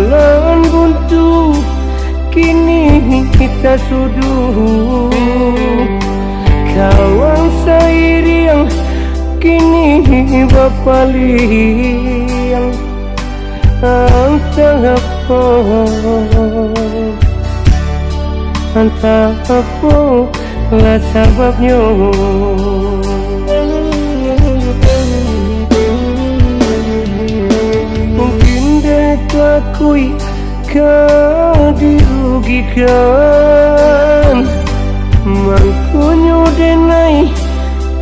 jalan buntu kini kita suduh, kawan seiring kini berpaling. Entah apa lah sebabnya. Mungkin dia takui kau dirugikan, mangkunyo denai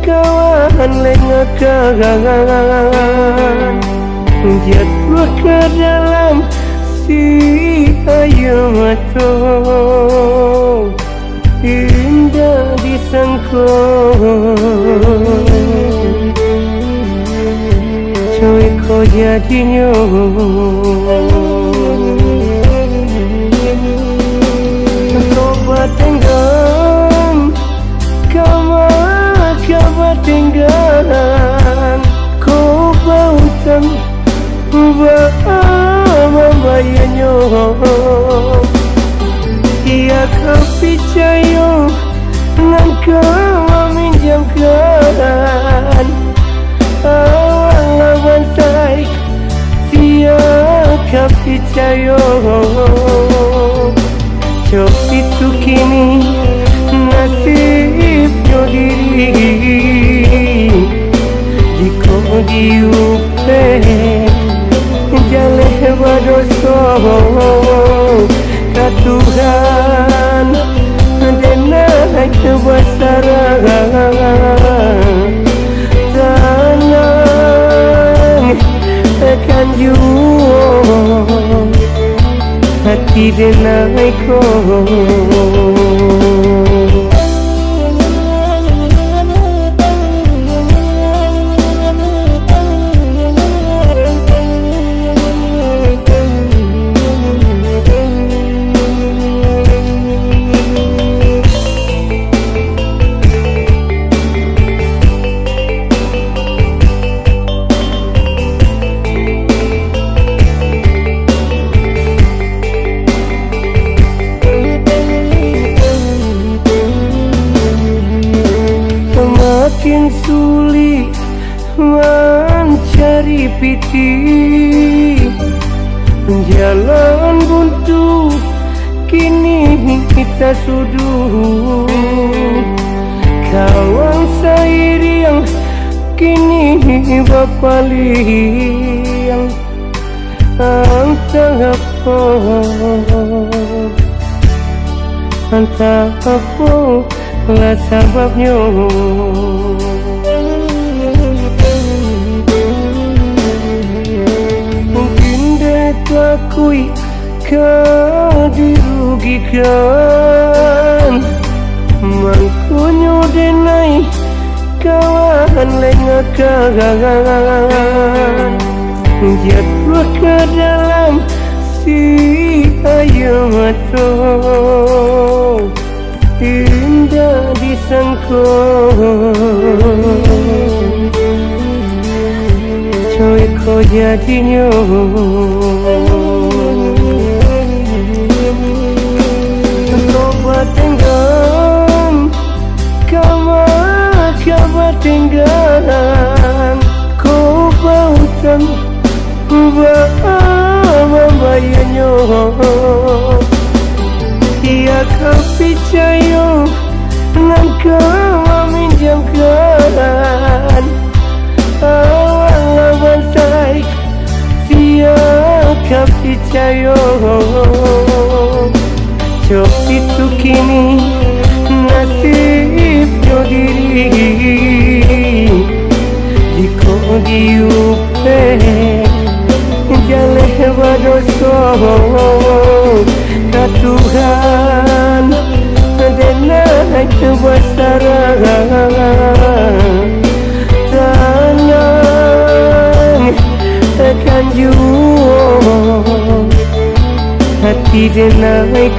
kawan lengakan, jatuh ke dalam si ayu mata, indah disangka cuy kau jadinya. Coba tenggelam kabar tinggalan, kau bautan membayanya. Ia kau percaya dengan kau meminjamkan awal saya, siapa percaya. Jauh itu kini nasibnya diri, jika diupeh jaleh berdosa ke Tuhan dan naik kebesaran. Tenang akan jua hati dan naik makin sulit mencari piti, jalan buntu kini kita suduh, kawan seiring kini berpaling. Entah apa lah sebabnya. Mungkin dia takui kau dirugikan, mangkunyo denai kawan lengakan, jatuh ke dalam si ayu mata, indah disangka cuy kau jadinya. Coba tenggelam kabar tinggalan, kau bautan membayanya. Ia kau percaya dengan kau meminjamkan awal saya, siapa percaya. Jauh itu kini nasibnya diri, jika diupeh jaleh berdosa ke Tuhan dan naik kebesaran. Tenang akan jua hati dan naik